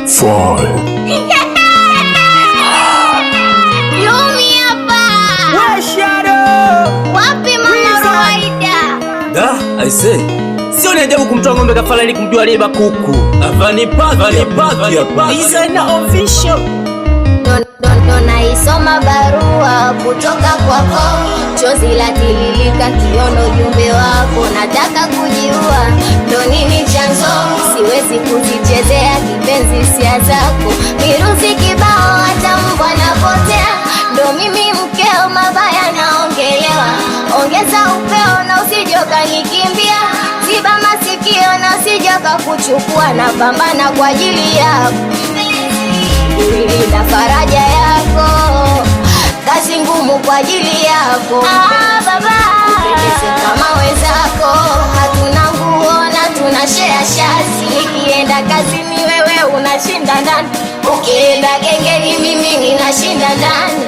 Fall. Lumi hapa. We Shadow. Wapi mama Ruwaida? Da, I say. Sio ni ajabu kumtoa ng'ombe kafara ili kumjua aliyeba kuku. Avani paki. Designer official. Don naisoma barua kutoka kwako, chozi latililika kiono ujumbe wako, nataka kujiua, ndo nini chanzo, siwezi kuzichezea kipenzi hisia zako, virusi kibao hata mbwa napotea, ndo mimi mkeo mabaya naongelewa, ongeza upeo na usijoka nikimbia, ziba masikio na usijoka kuchukua, na pambana kwa ajili yako na faraja yako, kazi ngumu kwa ajili yako. Baba, kama wenzako hatuna nguo na tuna share shazi, nikienda kazini wewe unashinda ndani, ukienda gengeni mimi ninashinda ndani.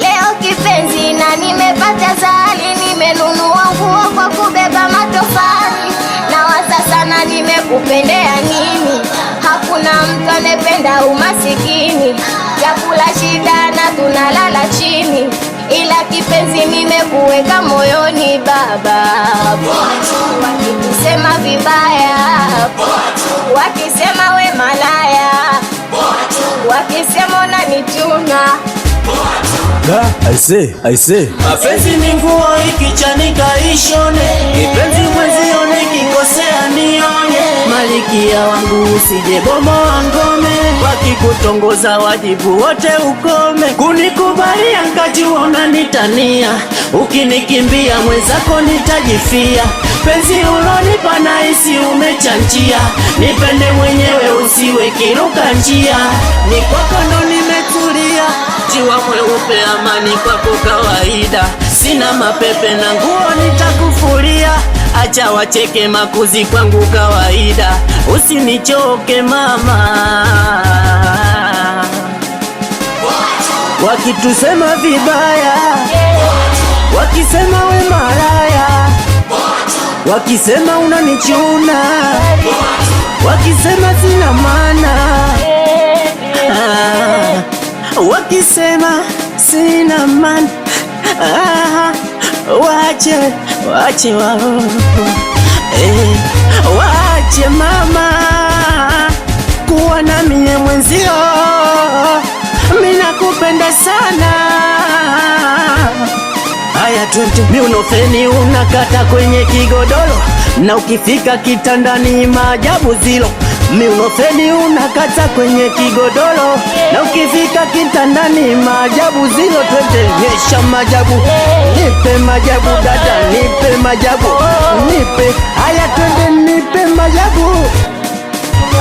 Leo kipenzi na nimepata zali, nimenunua nguo kwa kubeba matofali, na waza sana nimekupendea nini, hakuna mtu anependa umasikini, chakula shida na tunalala chini, ila kipenzi nimekuweka moyoni baba. Wakikusema vibaya, wakisema we malaya, wakisema unanituna, I say. Mapenzi ni nguo ikichanika ishone, kipenzi mwenzione kikosea nione, malikia wangu usije bomoa ngome, wakikutongoza wajibu wote ukome, kunikubalia nkajua unanitania, ukinikimbia mwenzako nitajifia, penzi ulonipa nahisi umechanjia, nipende mwenyewe usiwe kiruka njia, ni kwako ndo nimetulia, jiwa mweupe amani kwako kawaida, sina mapepe na nguo nitakufulia, acha wacheke makuzi kwangu kawaida, usinichoke mama. Wakitusema vibaya, wakisema we malaya, wakisema unanichuna, wakisema sina maana, wakisema sina maana, wache wao, wache mama, kuwa na mie mwenzio, mina kupenda sana. Haya twende, miunofeni unakata kwenye kigodoro, na ukifika kitandani maajabu zilo, miunofeni unakata kwenye kigodoro, na ukifika kitandani maajabu zilo, twende nyesha majabu, nipe majabu dada, nipe majabu, nipe, haya twende nipe majabu,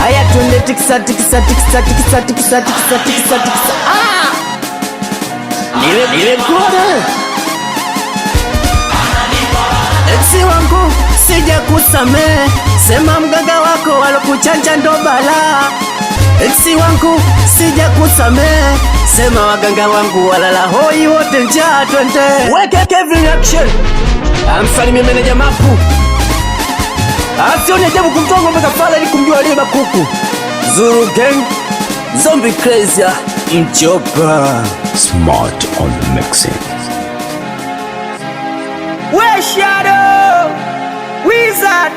haya twende tikisa tikisa tikisa tikisa tikisa tikisa tikisa tikisa, niwe kule eksi wangu sija kusamehe, sema mganga wako walokuchanja ndo balaa. Eksi wangu sija kusamehe, sema waganga wangu walala hoi wote njaa, twende weke Kevin action, amsalimie meneja Mapu, asione ajabu kumtoa ng'ombe kafara ili kumjua aliyeba kuku. Zuru Gang, Zombie Crazy, Mchopa Smart on the mixing. We Shadow Wizard.